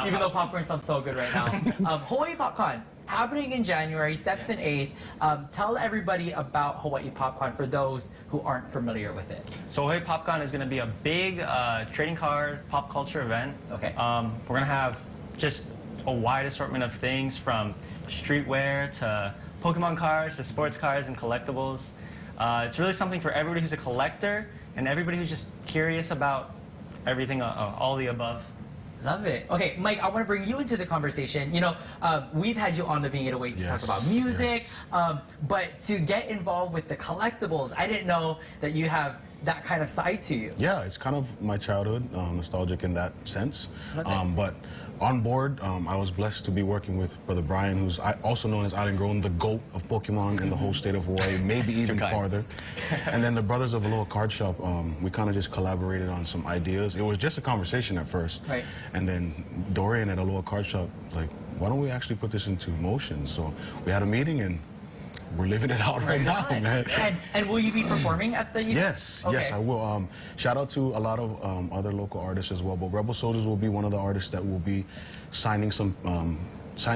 Even though popcorn sounds so good right now. Hawaii PopCon, happening in January 7th and 8th. Tell everybody about Hawaii PopCon for those who aren't familiar with it. So Hawaii PopCon is going to be a big trading card pop culture event. Okay. We're going to have just a wide assortment of things from streetwear to Pokemon cards to sports cards and collectibles. It's really something for everybody who's a collector and everybody who's just curious about everything, all the above. Love it. Okay, Mike, I want to bring you into the conversation. You know, we've had you on the Being 808 to talk about music, but to get involved with the collectibles, I didn't know that you have that kind of side to you. Yeah, it's kind of my childhood, nostalgic in that sense. But on board, I was blessed to be working with Brother Brian, who's also known as Island Grown, the GOAT of Pokemon in the whole state of Hawaii, maybe even farther. And then the brothers of Aloha Card Shop, we kind of just collaborated on some ideas. It was just a conversation at first. Right. And then Dorian at Aloha Card Shop was like, why don't we actually put this into motion? So we had a meeting and we're living it out right now, man. And will you be performing at the event? Yes, yes, I will. Shout out to a lot of other local artists as well, but Rebel Soldiers will be one of the artists that will be signing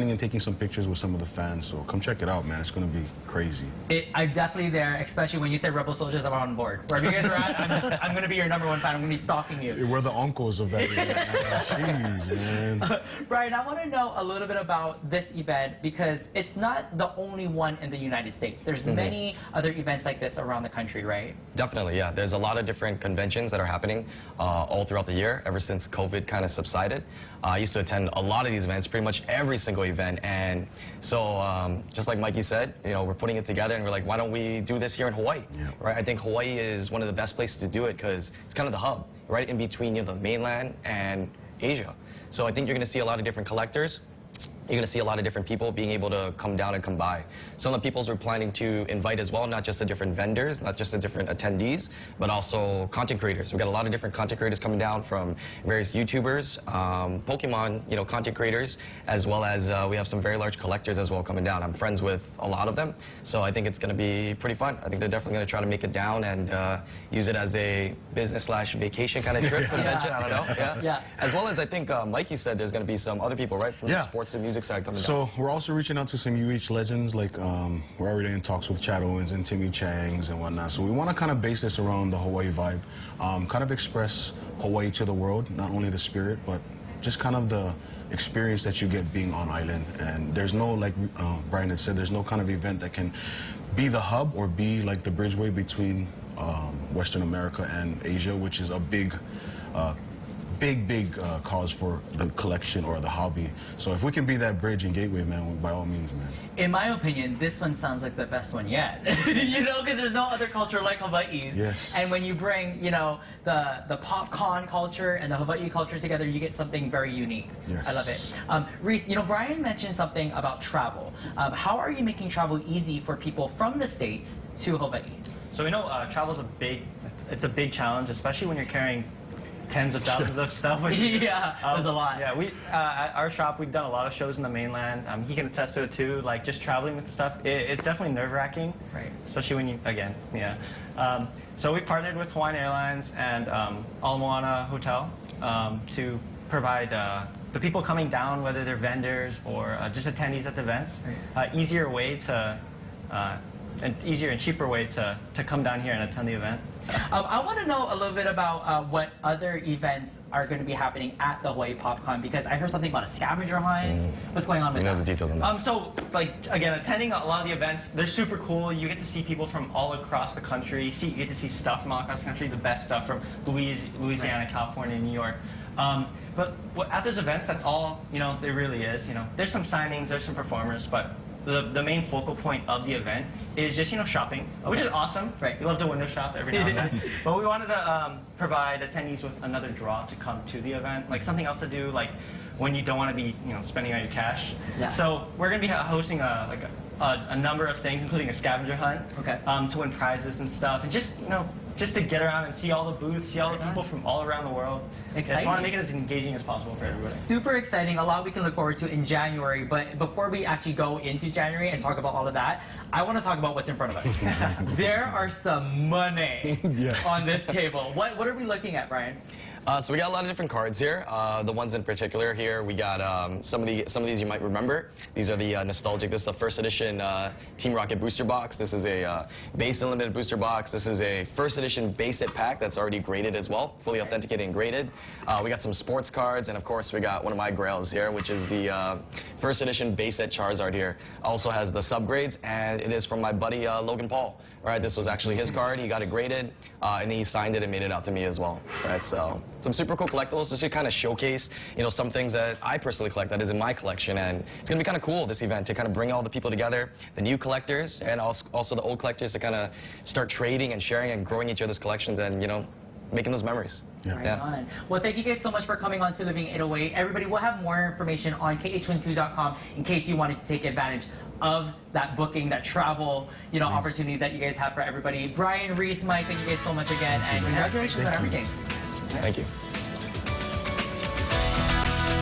and taking some pictures with some of the fans. So come check it out, man. It's going to be crazy. I'm definitely there, especially when you say Rebel Soldiers, I'm on board. Wherever you guys are at, I'm going to be your #1 fan. I'm going to be stalking you. We're the uncles of that event. Jeez, man. Brian, I want to know a little bit about this event because it's not the only one in the United States. There's many other events like this around the country, right? Definitely, yeah. There's a lot of different conventions that are happening all throughout the year ever since COVID kind of subsided. I used to attend a lot of these events, pretty much every single event. And so just like Mikey said, you know, we're putting it together and we're like, why don't we do this here in Hawaii? Yeah. Right? I think Hawaii is one of the best places to do it because it's kind of the hub, right in between, you know, the mainland and Asia. So I think you're going to see a lot of different collectors. You're going to see a lot of different people being able to come down and come by. Some of the peoples we're planning to invite as well, not just the different vendors, not just the different attendees, but also content creators. We've got a lot of different content creators coming down from various YouTubers, Pokemon, you know, content creators, as well as we have some very large collectors as well coming down. I'm friends with a lot of them, so I think it's going to be pretty fun. I think they're definitely going to try to make it down and use it as a business/vacation kind of trip convention. I don't know. Yeah. As well as I think Mikey said there's going to be some other people, right, from the sports and music side coming down. So we're also reaching out to some UH legends, like we're already in talks with Chad Owens and Timmy Changs and whatnot. So we want to kind of base this around the Hawaii vibe, kind of express Hawaii to the world, not only the spirit, but just kind of the experience that you get being on island. And there's no, like Brian had said, there's no kind of event that can be the hub or be like the bridgeway between Western America and Asia, which is a big cause for the collection or the hobby. So if we can be that bridge and gateway, man, by all means, man. In my opinion, this one sounds like the best one yet. You know, because there's no other culture like Hawaii's. Yes. And when you bring, you know, the PopCon culture and the Hawaii culture together, you get something very unique. Yes. I love it. Reese, you know, Brian mentioned something about travel. How are you making travel easy for people from the States to Hawaii? So we know travel's it's a big challenge, especially when you're carrying tens of thousands of stuff. Yeah, there's a lot. Yeah, at our shop, we've done a lot of shows in the mainland. He can attest to it too. Like just traveling with the stuff, it's definitely nerve-wracking. Right. Especially when you, again, yeah. So we've partnered with Hawaiian Airlines and Ala Moana Hotel to provide the people coming down, whether they're vendors or just attendees at the events, easier and cheaper way to come down here and attend the event. I want to know a little bit about what other events are going to be happening at the Hawaii PopCon because I heard something about a scavenger hunt. What's going on with that? The details on that. So, like, again, attending a lot of the events, they're super cool. You get to see people from all across the country. You get to see stuff from all across the country, the best stuff from Louisiana, California, New York. But at those events, that's all, you know, there really is. You know, there's some signings, there's some performers, but the main focal point of the event is just, you know, shopping, which is awesome. Right. We love to window shop every now and then. But we wanted to provide attendees with another draw to come to the event, like something else to do, like when you don't want to be, you know, spending all your cash. Yeah. So we're going to be hosting a number of things, including a scavenger hunt, to win prizes and stuff, and just, you know, just to get around and see all the booths, see all the people from all around the world. I just want to make it as engaging as possible for everybody. Super exciting. A lot we can look forward to in January. But before we actually go into January and talk about all of that, I want to talk about what's in front of us. There are some money on this table. What are we looking at, Brian? So we got a lot of different cards here. The ones in particular here, we got some of these you might remember. These are the nostalgic. This is a first edition Team Rocket booster box. This is a base and limited booster box. This is a first edition base set pack that's already graded as well, fully authenticated and graded. We got some sports cards, and of course we got one of my grails here, which is the first edition base set Charizard here. Also has the subgrades, and it is from my buddy Logan Paul. Right, this was actually his card. He got it graded, and he signed it and made it out to me as well. Right, so some super cool collectibles just to kind of showcase, some things that I personally collect that is in my collection, and it's gonna be kind of cool this event to kind of bring all the people together, the new collectors and also the old collectors to kind of start trading and sharing and growing each other's collections and making those memories. Yeah. Right on. Well, thank you guys so much for coming on to Living 808. Everybody, we'll have more information on kh12.com in case you wanted to take advantage of that booking, that travel, opportunity that you guys have for everybody. Brian, Reese, Mike, thank you guys so much again, and congratulations on everything. Thank you.